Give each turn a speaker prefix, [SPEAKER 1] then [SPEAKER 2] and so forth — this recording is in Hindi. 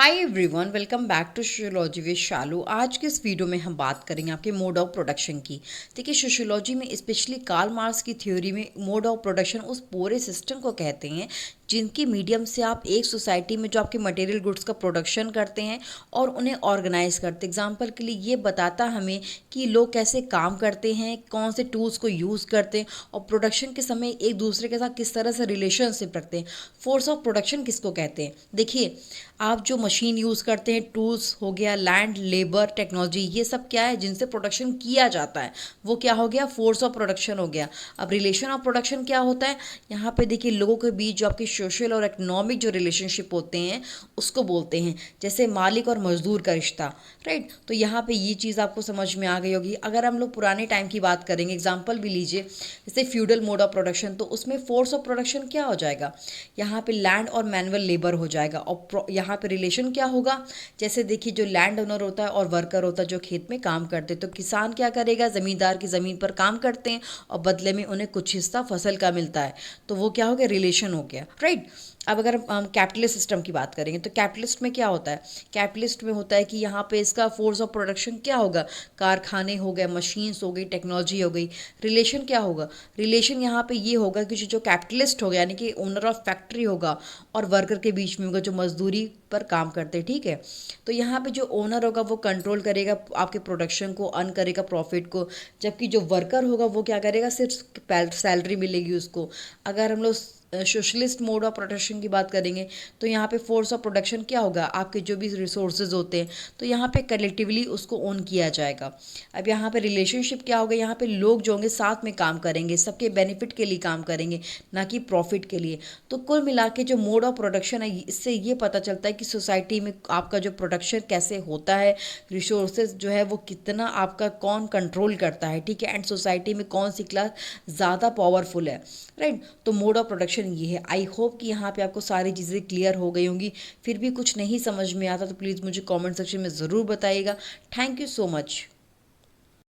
[SPEAKER 1] Hi everyone, welcome back to sociology with Shalu. आज के इस वीडियो में हम बात करेंगे आपके मोड ऑफ प्रोडक्शन की। देखिए, सोशियोलॉजी में स्पेशली कार्ल मार्क्स की थ्योरी में मोड ऑफ प्रोडक्शन उस पूरे सिस्टम को कहते हैं जिनकी मीडियम से आप एक सोसाइटी में जो आपके मटेरियल गुड्स का प्रोडक्शन करते हैं और उन्हें ऑर्गेनाइज करते हैं। एग्जाम्पल के लिए ये बताता हमें कि लोग कैसे काम करते हैं, कौन से टूल्स को यूज़ करते हैं और प्रोडक्शन के समय एक दूसरे के साथ किस तरह से रिलेशनशिप रखते हैं। फोर्स ऑफ प्रोडक्शन किसको कहते हैं? देखिए, आप जो मशीन यूज़ करते हैं, टूल्स हो गया, लैंड, लेबर, टेक्नोलॉजी, ये सब क्या है जिनसे प्रोडक्शन किया जाता है, वो क्या हो गया? फोर्स ऑफ प्रोडक्शन हो गया। अब रिलेशन ऑफ प्रोडक्शन क्या होता है? यहाँ पे देखिए, लोगों के बीच जो आपकी सोशल और इकोनॉमिक जो रिलेशनशिप होते हैं उसको बोलते हैं, जैसे मालिक और मजदूर का रिश्ता। राइट, तो यहाँ पे ये चीज़ आपको समझ में आ गई होगी। अगर हम लोग पुराने टाइम की बात करेंगे, एग्जाम्पल भी लीजिए, जैसे फ्यूडल मोड ऑफ प्रोडक्शन, तो उसमें फोर्स ऑफ प्रोडक्शन क्या हो जाएगा? यहाँ पे लैंड और मैनुअल लेबर हो जाएगा। और यहाँ पे रिलेशन क्या होगा? जैसे देखिए, जो लैंड ओनर होता है और वर्कर होता है जो खेत में काम करते हैं, तो किसान क्या करेगा? ज़मींदार की ज़मीन पर काम करते हैं और बदले में उन्हें कुछ हिस्सा फसल का मिलता है। तो वो क्या हो गया? रिलेशन हो गया। राइट। अब अगर हम कैपिटलिस्ट सिस्टम की बात करेंगे तो कैपिटलिस्ट में क्या होता है? कैपिटलिस्ट में होता है कि यहाँ पे इसका फोर्स ऑफ प्रोडक्शन क्या होगा? कारखाने हो गए, मशीन्स हो गई, टेक्नोलॉजी हो गई। रिलेशन क्या होगा? रिलेशन यहाँ पे ये होगा कि जो कैपिटलिस्ट हो गया, यानी कि ओनर ऑफ फैक्ट्री होगा और वर्कर के बीच में होगा जो मजदूरी पर काम करते हैं। ठीक है, तो यहाँ पे जो ओनर होगा वो कंट्रोल करेगा आपके प्रोडक्शन को, अर्न करेगा प्रॉफिट को, जबकि जो वर्कर होगा वो क्या करेगा? सिर्फ सैलरी मिलेगी उसको। अगर हम लोग सोशलिस्ट मोड ऑफ प्रोडक्शन की बात करेंगे तो यहाँ पे फोर्स ऑफ प्रोडक्शन क्या होगा? आपके जो भी रिसोर्सेज होते हैं तो यहाँ पे कलेक्टिवली उसको ओन किया जाएगा। अब यहाँ पे रिलेशनशिप क्या होगा? यहाँ पे लोग जो होंगे साथ में काम करेंगे, सबके बेनिफिट के लिए काम करेंगे, ना कि प्रॉफिट के लिए। तो कुल मिला के जो मोड ऑफ प्रोडक्शन है, इससे ये पता चलता है कि सोसाइटी में आपका जो प्रोडक्शन कैसे होता है, रिसोर्सेज जो है वो कितना आपका कौन कंट्रोल करता है। ठीक है, एंड सोसाइटी में कौन सी क्लास ज़्यादा पावरफुल है। राइट, तो मोड ऑफ प्रोडक्शन ये है। आई होप कि यहाँ पे आपको सारी चीज़ें क्लियर हो गई होंगी। फिर भी कुछ नहीं समझ में आता तो प्लीज़ मुझे कमेंट सेक्शन में ज़रूर बताइएगा। Thank you so much.